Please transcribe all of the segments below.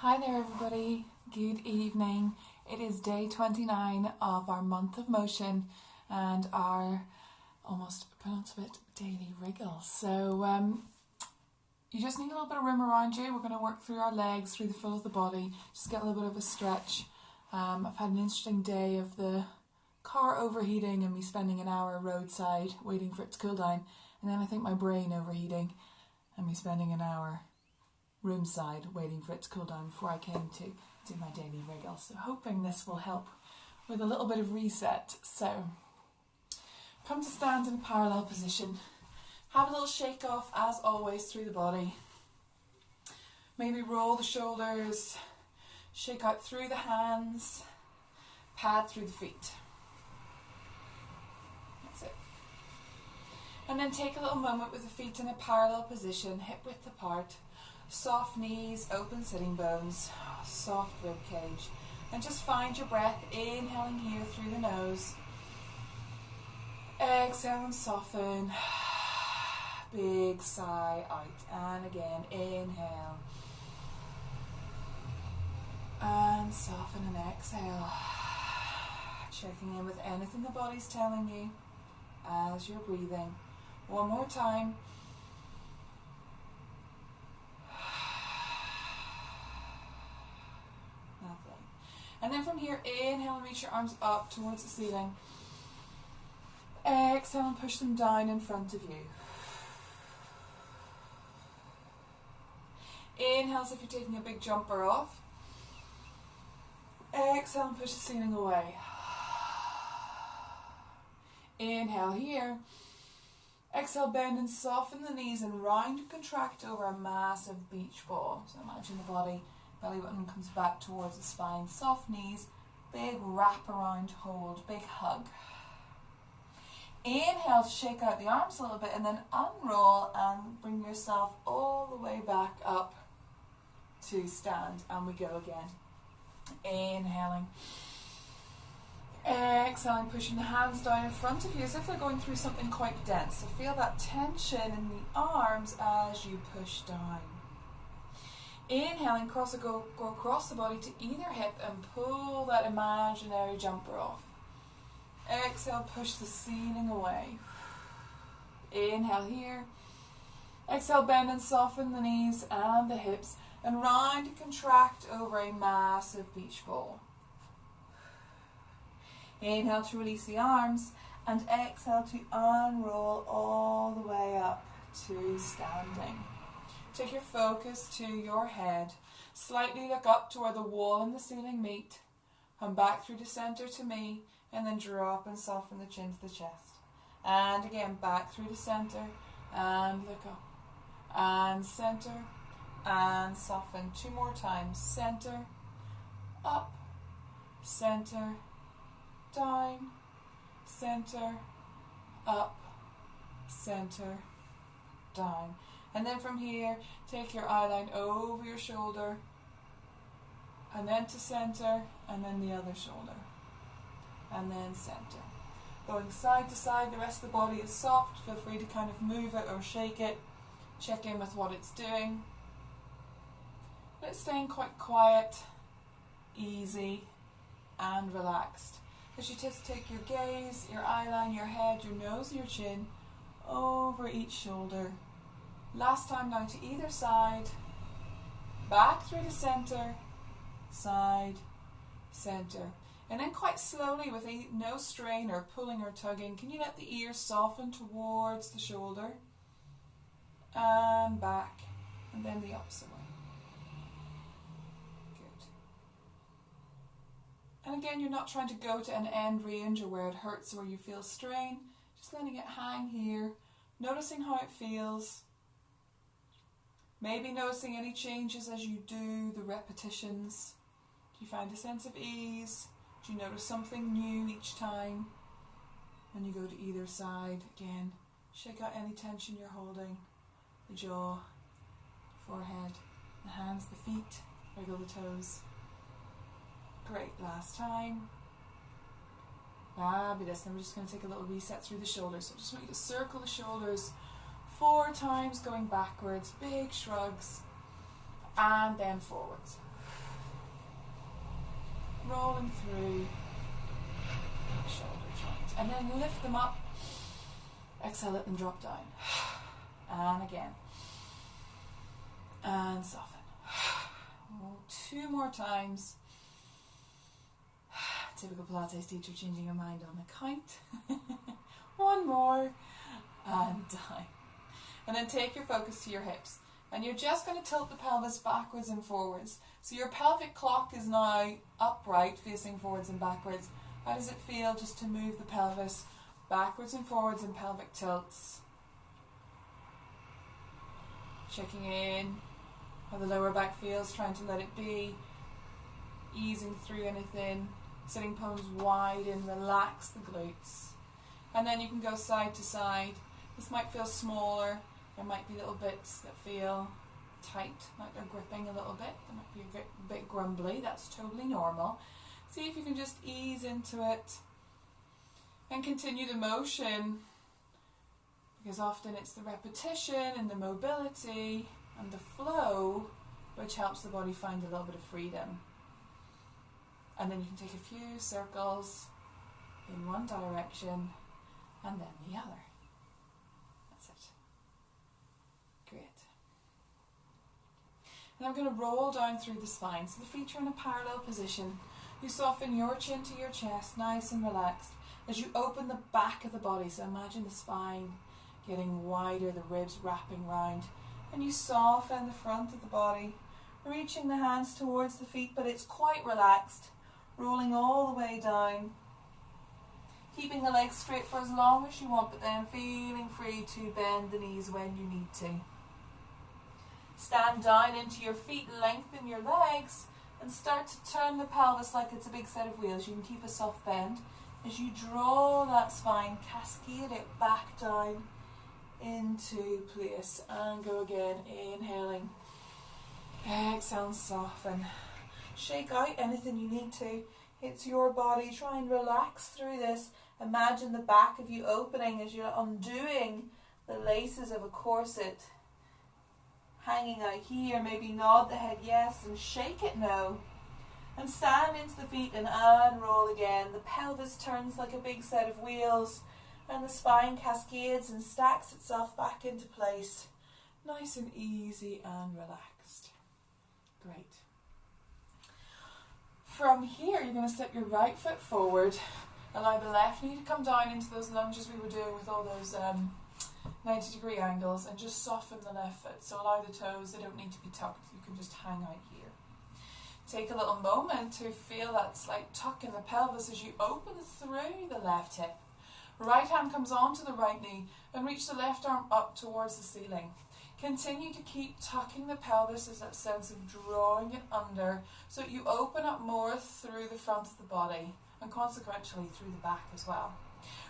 Hi there everybody, good evening. It is day 29 of our month of motion and our almost penultimate daily wriggle. So you just need a little bit of room around you. We're going to work through our legs, through the full of the body, just get a little bit of a stretch. I've had an interesting day of the car overheating and me spending an hour roadside waiting for it to cool down, and then I think my brain overheating and me spending an hour room side waiting for it to cool down before I came to do my daily wriggle. So hoping this will help with a little bit of reset. So come to stand in a parallel position. Have a little shake off as always through the body. Maybe roll the shoulders, shake out through the hands, pad through the feet. That's it. And then take a little moment with the feet in a parallel position, hip width apart. Soft knees, open sitting bones, soft rib cage, and just find your breath, inhaling here through the nose, exhale and soften, big sigh out, and again inhale, and soften and exhale, checking in with anything the body's telling you as you're breathing. One more time. And then from here, inhale and reach your arms up towards the ceiling. Exhale and push them down in front of you. Inhale as if you're taking a big jumper off. Exhale and push the ceiling away. Inhale here. Exhale, bend and soften the knees and round and contract over a massive beach ball. So imagine the body. Belly button comes back towards the spine, soft knees, big wrap around hold, big hug. Inhale to shake out the arms a little bit and then unroll and bring yourself all the way back up to stand, and we go again. Inhaling. Exhaling, pushing the hands down in front of you as if they're going through something quite dense. So feel that tension in the arms as you push down. Inhaling, go across the body to either hip and pull that imaginary jumper off. Exhale, push the ceiling away. Inhale here. Exhale, bend and soften the knees and the hips and round and contract over a massive beach ball. Inhale to release the arms and exhale to unroll all the way up to standing. Take your focus to your head. Slightly look up to where the wall and the ceiling meet. Come back through the center to me, and then drop and soften the chin to the chest. And again, back through the center, and look up. And center, and soften. 2 more times. Center, up, center, down, center, up, center, down. And then from here, take your eye line over your shoulder, and then to center, and then the other shoulder, and then center. Going side to side, the rest of the body is soft. Feel free to kind of move it or shake it. Check in with what it's doing. But it's staying quite quiet, easy, and relaxed. As you just take your gaze, your eye line, your head, your nose, and your chin over each shoulder. Last time down to either side, back through the center, side, center. And then quite slowly with no strain or pulling or tugging, can you let the ears soften towards the shoulder and back, and then the opposite way. Good. And again, you're not trying to go to an end range or where it hurts or where you feel strain, just letting it hang here, noticing how it feels. Maybe noticing any changes as you do the repetitions. Do you find a sense of ease? Do you notice something new each time? When you go to either side, again, shake out any tension you're holding. The jaw, forehead, the hands, the feet, wiggle the toes. Great, last time. Fabulous. Then we're just going to take a little reset through the shoulders. So I just want you to circle the shoulders 4 times, going backwards, big shrugs, and then forwards. rolling through the shoulder joint. And then lift them up. Exhale, let them drop down. And again. And soften. Oh, 2 more times. Typical Pilates teacher changing your mind on the count. 1 more. And down. And then take your focus to your hips. And you're just going to tilt the pelvis backwards and forwards. So your pelvic clock is now upright, facing forwards and backwards. How does it feel just to move the pelvis backwards and forwards in pelvic tilts? Checking in how the lower back feels, trying to let it be. Easing through anything. Sitting palms wide and relax the glutes. And then you can go side to side. This might feel smaller. There might be little bits that feel tight, like they're gripping a little bit. They might be a bit grumbly. That's totally normal. See if you can just ease into it and continue the motion, because often it's the repetition and the mobility and the flow which helps the body find a little bit of freedom. And then you can take a few circles in one direction and then the other. That's it. Great. And I'm going to roll down through the spine. So the feet are in a parallel position. You soften your chin to your chest, nice and relaxed, as you open the back of the body. So imagine the spine getting wider, the ribs wrapping round. And you soften the front of the body, reaching the hands towards the feet, but it's quite relaxed, rolling all the way down. Keeping the legs straight for as long as you want, but then feeling free to bend the knees when you need to. Stand down into your feet, lengthen your legs, and start to turn the pelvis like it's a big set of wheels. You can keep a soft bend. As you draw that spine, cascade it back down into place. And go again, inhaling. Exhale and soften. Shake out anything you need to. It's your body. Try and relax through this. Imagine the back of you opening as you're undoing the laces of a corset. Hanging out here, maybe nod the head yes and shake it no. And stand into the feet and unroll again. The pelvis turns like a big set of wheels and the spine cascades and stacks itself back into place. Nice and easy and relaxed. Great. From here, you're going to step your right foot forward. Allow the left knee to come down into those lunges we were doing with all those 90-degree angles, and just soften the left foot. So allow the toes, they don't need to be tucked. You can just hang out here. Take a little moment to feel that slight tuck in the pelvis as you open through the left hip. Right hand comes onto the right knee and reach the left arm up towards the ceiling. Continue to keep tucking the pelvis as that sense of drawing it under, so that you open up more through the front of the body and consequently through the back as well.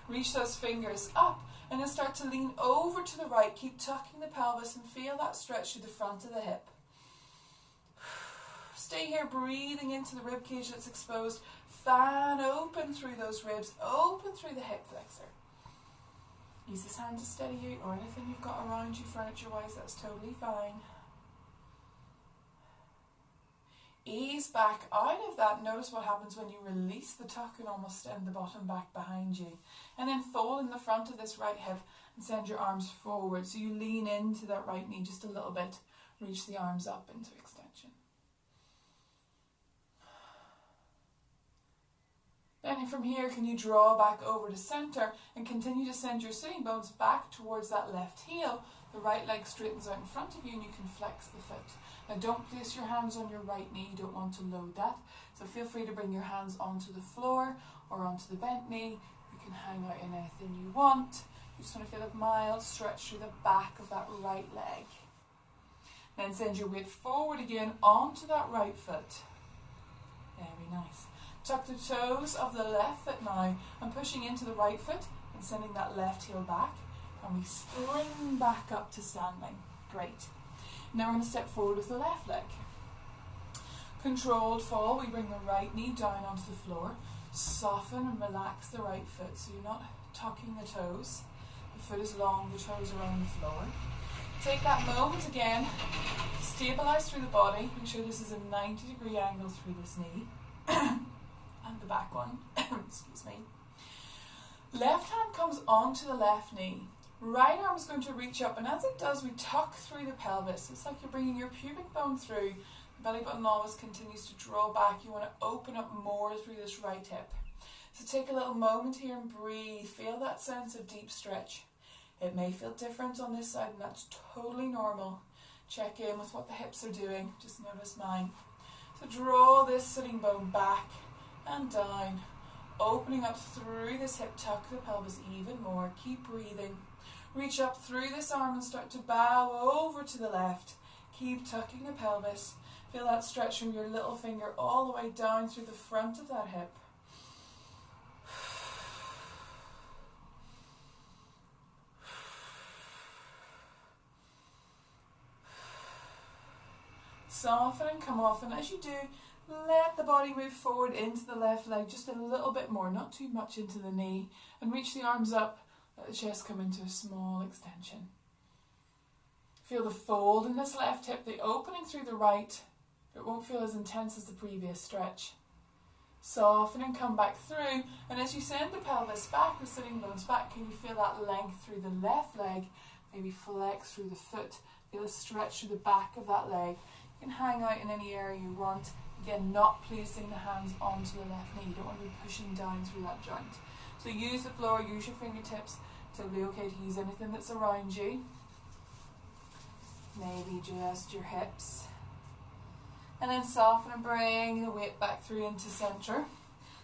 Reach those fingers up and then start to lean over to the right. Keep tucking the pelvis and feel that stretch through the front of the hip. Stay here, breathing into the rib cage that's exposed. Fan open through those ribs, open through the hip flexor. Use this hand to steady you, or anything you've got around you furniture-wise, that's totally fine. Ease back out of that. Notice what happens when you release the tuck and almost send the bottom back behind you. And then fold in the front of this right hip and send your arms forward. So you lean into that right knee just a little bit. Reach the arms up into extension. Then from here, can you draw back over to center and continue to send your sitting bones back towards that left heel. The right leg straightens out in front of you and you can flex the foot. Now don't place your hands on your right knee, you don't want to load that. So feel free to bring your hands onto the floor or onto the bent knee. You can hang out in anything you want. You just want to feel a mild stretch through the back of that right leg. Then send your weight forward again onto that right foot. Very nice. Tuck the toes of the left foot now and pushing into the right foot and sending that left heel back. And we spring back up to standing. Great. Now we're going to step forward with the left leg. Controlled fall, we bring the right knee down onto the floor. Soften and relax the right foot so you're not tucking the toes. The foot is long, the toes are on the floor. Take that moment again, stabilize through the body. Make sure this is a 90-degree angle through this knee. and the back one. Excuse me. Left hand comes onto the left knee. Right arm is going to reach up, and as it does, we tuck through the pelvis. It's like you're bringing your pubic bone through. The belly button always continues to draw back. You want to open up more through this right hip. So take a little moment here and breathe. Feel that sense of deep stretch. It may feel different on this side, and that's totally normal. Check in with what the hips are doing. Just notice mine. So draw this sitting bone back and down, opening up through this hip, tuck the pelvis even more. Keep breathing. Reach up through this arm and start to bow over to the left. Keep tucking the pelvis. Feel that stretch from your little finger all the way down through the front of that hip. Soften and come off, and as you do, let the body move forward into the left leg just a little bit more, not too much into the knee, and reach the arms up, let the chest come into a small extension. Feel the fold in this left hip, the opening through the right. It won't feel as intense as the previous stretch. Soften and come back through, and as you send the pelvis back, the sitting bones back, can you feel that length through the left leg? Maybe flex through the foot, feel a stretch through the back of that leg. You can hang out in any area you want. Again, not placing the hands onto the left knee. You don't want to be pushing down through that joint. So use the floor, use your fingertips. It'll be okay to use anything that's around you. Maybe just your hips. And then soften and bring the weight back through into centre.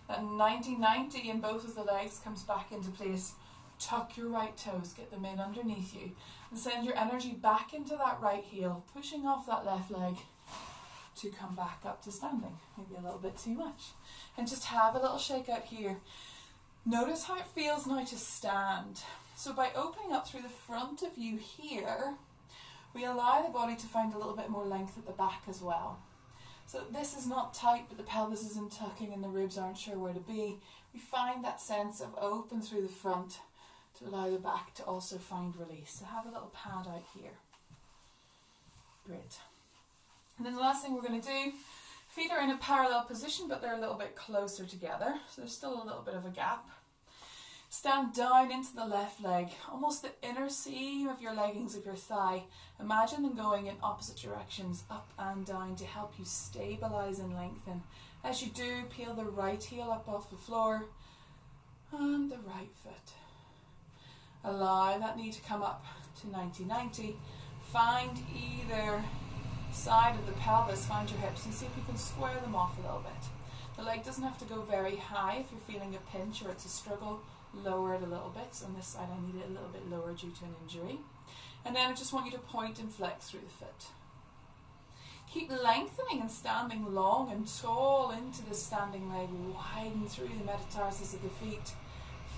That 90-90 in both of the legs comes back into place. Tuck your right toes, get them in underneath you. And send your energy back into that right heel, pushing off that left leg to come back up to standing. Maybe a little bit too much. And just have a little shake out here. Notice how it feels now to stand. So by opening up through the front of you here, we allow the body to find a little bit more length at the back as well. So this is not tight, but the pelvis isn't tucking and the ribs aren't sure where to be. We find that sense of open through the front to allow the back to also find release. So have a little pad out here. Great. And then the last thing we're going to do, feet are in a parallel position, but they're a little bit closer together. So there's still a little bit of a gap. Stand down into the left leg, almost the inner seam of your leggings of your thigh. Imagine them going in opposite directions, up and down, to help you stabilize and lengthen. As you do, peel the right heel up off the floor and the right foot. Allow that knee to come up to 90-90. Find either side of the pelvis, find your hips, and see if you can square them off a little bit. The leg doesn't have to go very high if you're feeling a pinch or it's a struggle. Lower it a little bit. So on this side I need it a little bit lower due to an injury. And then I just want you to point and flex through the foot. Keep lengthening and standing long and tall into the standing leg. Widen through the metatarsus of the feet.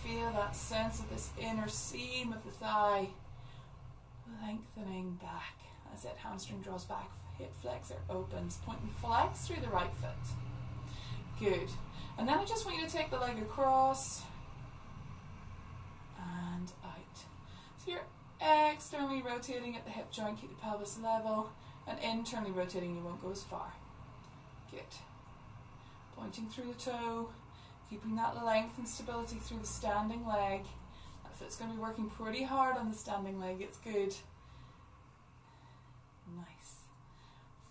Feel that sense of this inner seam of the thigh. Lengthening back. That's it. Hamstring draws back. Hip flexor opens. Point and flex through the right foot. Good. And then I just want you to take the leg across and out. So you're externally rotating at the hip joint, keep the pelvis level, and internally rotating, you won't go as far. Good. Pointing through the toe, keeping that length and stability through the standing leg. That foot's going to be working pretty hard on the standing leg, it's good. Nice.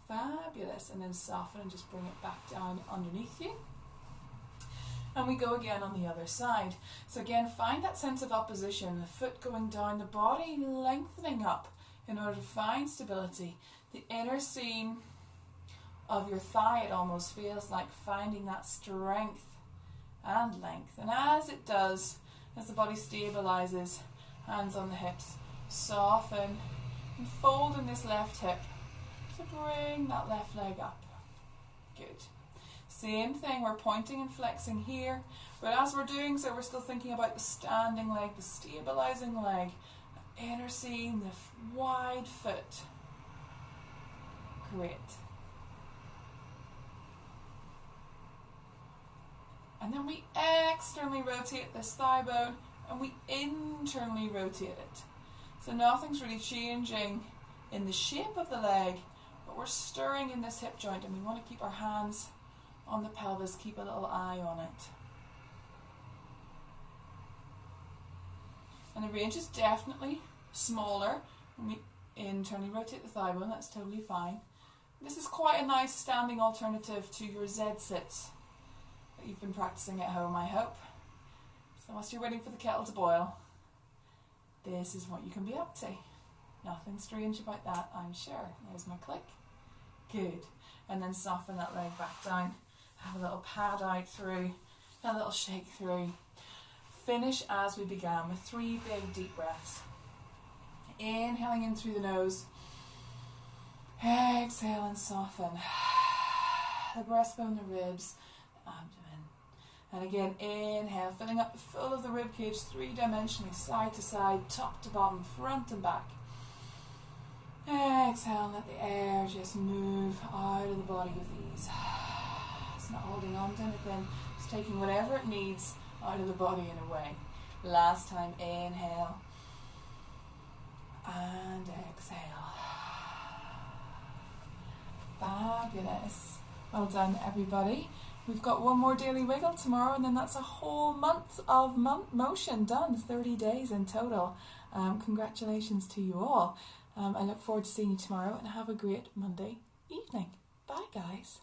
Fabulous. And then soften and just bring it back down underneath you. And we go again on the other side. So again, find that sense of opposition, the foot going down, the body lengthening up in order to find stability. The inner seam of your thigh, it almost feels like finding that strength and length. And as it does, as the body stabilizes, hands on the hips, soften and fold in this left hip to bring that left leg up. Good. Same thing, we're pointing and flexing here, but as we're doing so, we're still thinking about the standing leg, the stabilizing leg, the inner seam, the wide foot. Great. And then we externally rotate this thigh bone and we internally rotate it. So nothing's really changing in the shape of the leg, but we're stirring in this hip joint and we want to keep our hands on the pelvis. Keep a little eye on it. And the range is definitely smaller when we internally rotate the thigh bone. That's totally fine. This is quite a nice standing alternative to your Z-sits that you've been practicing at home, I hope. So whilst you're waiting for the kettle to boil, this is what you can be up to. Nothing strange about that, I'm sure. There's my click. Good. And then soften that leg back down. Have a little pad out through, a little shake through. Finish as we began with 3 big deep breaths. Inhaling in through the nose. Exhale and soften. The breastbone, the ribs, the abdomen. And again, inhale, filling up the full of the rib cage, 3-dimensionally, side to side, top to bottom, front and back. Exhale, let the air just move out of the body with ease. It's not holding on to anything, it's taking whatever it needs out of the body and away. Last time, inhale and exhale. Fabulous. Well done, everybody. We've got one more daily wiggle tomorrow, and then that's a whole month of motion done, 30 days in total. Congratulations to you all. I look forward to seeing you tomorrow, and have a great Monday evening. Bye, guys.